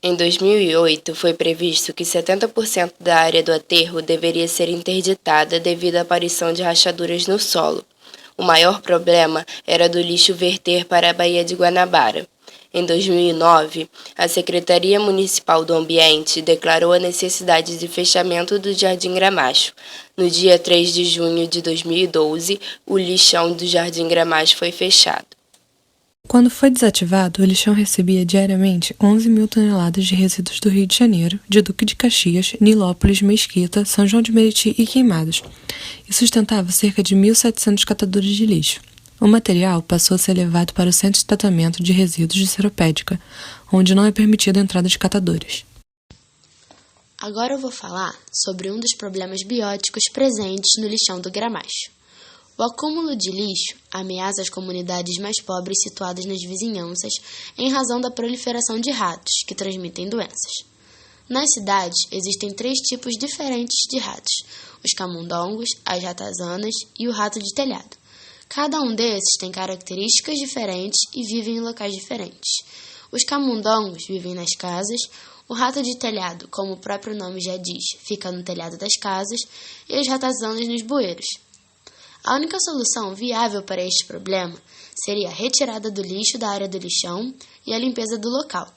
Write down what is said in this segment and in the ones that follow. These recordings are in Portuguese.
Em 2008, foi previsto que 70% da área do aterro deveria ser interditada devido à aparição de rachaduras no solo. O maior problema era do lixo verter para a Baía de Guanabara. Em 2009, a Secretaria Municipal do Ambiente declarou a necessidade de fechamento do Jardim Gramacho. No dia 3 de junho de 2012, o lixão do Jardim Gramacho foi fechado. Quando foi desativado, o lixão recebia diariamente 11 mil toneladas de resíduos do Rio de Janeiro, de Duque de Caxias, Nilópolis, Mesquita, São João de Meriti e Queimados, e sustentava cerca de 1.700 catadores de lixo. O material passou a ser levado para o Centro de Tratamento de Resíduos de Seropédica, onde não é permitida a entrada de catadores. Agora eu vou falar sobre um dos problemas bióticos presentes no lixão do Gramacho. O acúmulo de lixo ameaça as comunidades mais pobres situadas nas vizinhanças em razão da proliferação de ratos, que transmitem doenças. Nas cidades, existem 3 tipos diferentes de ratos: os camundongos, as ratazanas e o rato de telhado. Cada um desses tem características diferentes e vive em locais diferentes. Os camundongos vivem nas casas, o rato de telhado, como o próprio nome já diz, fica no telhado das casas, e as ratazanas nos bueiros. A única solução viável para este problema seria a retirada do lixo da área do lixão e a limpeza do local.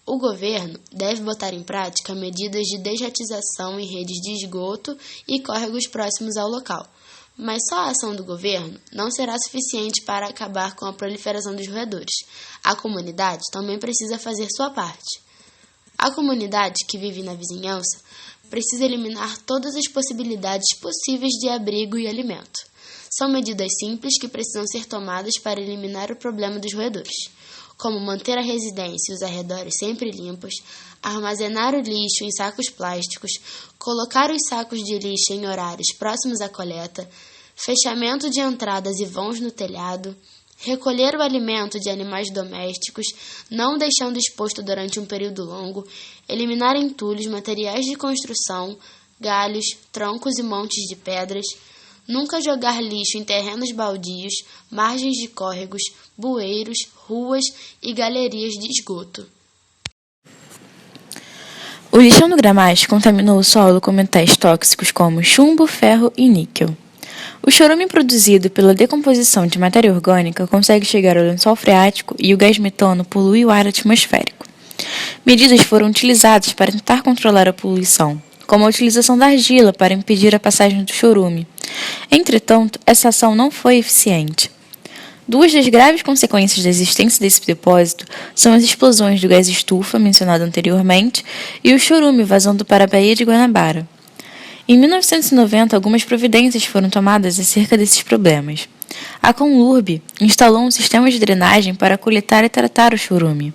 O governo deve botar em prática medidas de desratização em redes de esgoto e córregos próximos ao local. Mas só a ação do governo não será suficiente para acabar com a proliferação dos roedores. A comunidade também precisa fazer sua parte. A comunidade que vive na vizinhança precisa eliminar todas as possibilidades possíveis de abrigo e alimento. São medidas simples que precisam ser tomadas para eliminar o problema dos roedores, como manter a residência e os arredores sempre limpos, armazenar o lixo em sacos plásticos, colocar os sacos de lixo em horários próximos à coleta, fechamento de entradas e vãos no telhado, recolher o alimento de animais domésticos, não deixando exposto durante um período longo, eliminar entulhos, materiais de construção, galhos, troncos e montes de pedras, nunca jogar lixo em terrenos baldios, margens de córregos, bueiros, ruas e galerias de esgoto. O lixão do Gramacho contaminou o solo com metais tóxicos como chumbo, ferro e níquel. O chorume produzido pela decomposição de matéria orgânica consegue chegar ao lençol freático e o gás metano polui o ar atmosférico. Medidas foram utilizadas para tentar controlar a poluição, como a utilização da argila para impedir a passagem do chorume. Entretanto, essa ação não foi eficiente. 2 das graves consequências da existência desse depósito são as explosões do gás estufa, mencionado anteriormente, e o chorume vazando para a Baía de Guanabara. Em 1990, algumas providências foram tomadas acerca desses problemas. A Conlurb instalou um sistema de drenagem para coletar e tratar o chorume.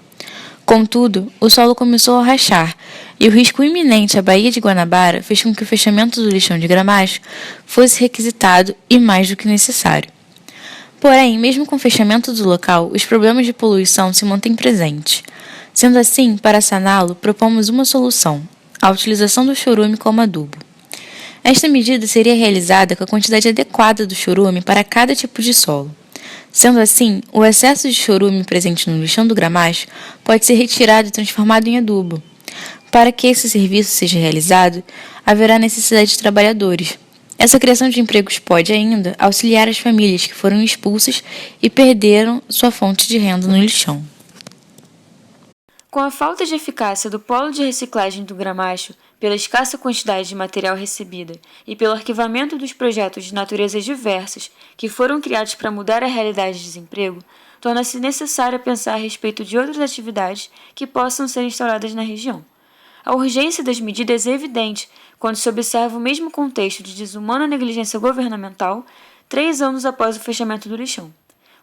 Contudo, o solo começou a rachar, e o risco iminente à Baía de Guanabara fez com que o fechamento do lixão de Gramacho fosse requisitado e mais do que necessário. Porém, mesmo com o fechamento do local, os problemas de poluição se mantêm presentes. Sendo assim, para saná-lo, propomos uma solução: a utilização do chorume como adubo. Esta medida seria realizada com a quantidade adequada do chorume para cada tipo de solo. Sendo assim, o excesso de chorume presente no lixão do Gramacho pode ser retirado e transformado em adubo. Para que esse serviço seja realizado, haverá necessidade de trabalhadores. Essa criação de empregos pode ainda auxiliar as famílias que foram expulsas e perderam sua fonte de renda no lixão. Com a falta de eficácia do polo de reciclagem do Gramacho, pela escassa quantidade de material recebida e pelo arquivamento dos projetos de naturezas diversas que foram criados para mudar a realidade de desemprego, torna-se necessário pensar a respeito de outras atividades que possam ser instauradas na região. A urgência das medidas é evidente quando se observa o mesmo contexto de desumana negligência governamental 3 anos após o fechamento do lixão.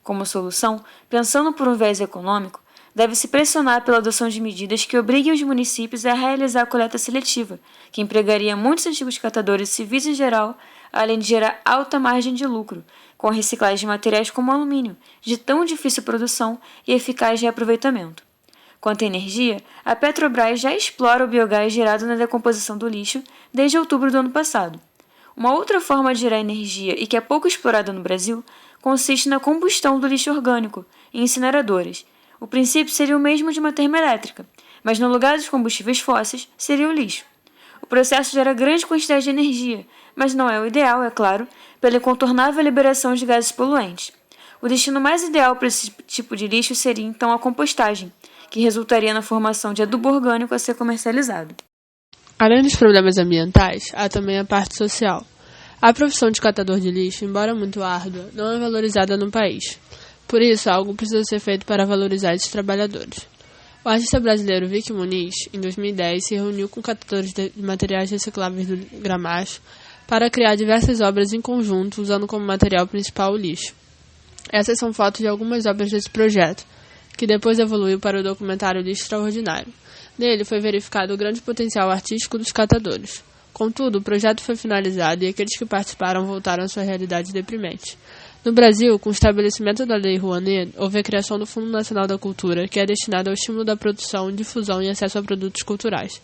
Como solução, pensando por um viés econômico, deve-se pressionar pela adoção de medidas que obriguem os municípios a realizar a coleta seletiva, que empregaria muitos antigos catadores civis em geral, além de gerar alta margem de lucro, com a reciclagem de materiais como alumínio, de tão difícil produção e eficaz reaproveitamento. Quanto à energia, a Petrobras já explora o biogás gerado na decomposição do lixo desde outubro do ano passado. Uma outra forma de gerar energia e que é pouco explorada no Brasil consiste na combustão do lixo orgânico em incineradoras. O princípio seria o mesmo de uma termoelétrica, mas no lugar dos combustíveis fósseis seria o lixo. O processo gera grande quantidade de energia, mas não é o ideal, é claro, pela incontornável liberação de gases poluentes. O destino mais ideal para esse tipo de lixo seria então a compostagem, que resultaria na formação de adubo orgânico a ser comercializado. Além dos problemas ambientais, há também a parte social. A profissão de catador de lixo, embora muito árdua, não é valorizada no país. Por isso, algo precisa ser feito para valorizar esses trabalhadores. O artista brasileiro Vicky Muniz, em 2010, se reuniu com catadores de materiais recicláveis do Gramacho para criar diversas obras em conjunto, usando como material principal o lixo. Essas são fotos de algumas obras desse projeto, que depois evoluiu para o documentário Lixo Extraordinário. Nele foi verificado o grande potencial artístico dos catadores. Contudo, o projeto foi finalizado e aqueles que participaram voltaram à sua realidade deprimente. No Brasil, com o estabelecimento da Lei Rouanet, houve a criação do Fundo Nacional da Cultura, que é destinado ao estímulo da produção, difusão e acesso a produtos culturais.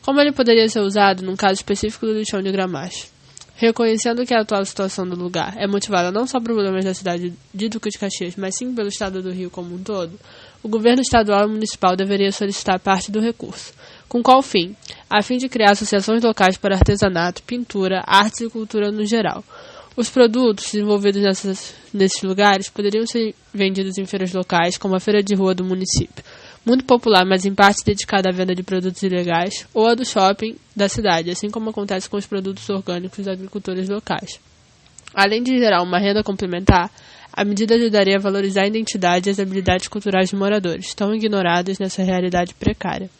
Como ele poderia ser usado num caso específico do lixão de Gramacho? Reconhecendo que a atual situação do lugar é motivada não só por problemas da cidade de Duque de Caxias, mas sim pelo estado do Rio como um todo, o governo estadual e municipal deveria solicitar parte do recurso. Com qual fim? A fim de criar associações locais para artesanato, pintura, artes e cultura no geral. Os produtos desenvolvidos nesses lugares poderiam ser vendidos em feiras locais, como a Feira de Rua do município, muito popular, mas em parte dedicada à venda de produtos ilegais, ou a do shopping da cidade, assim como acontece com os produtos orgânicos dos agricultores locais. Além de gerar uma renda complementar, a medida ajudaria a valorizar a identidade e as habilidades culturais de moradores, tão ignoradas nessa realidade precária.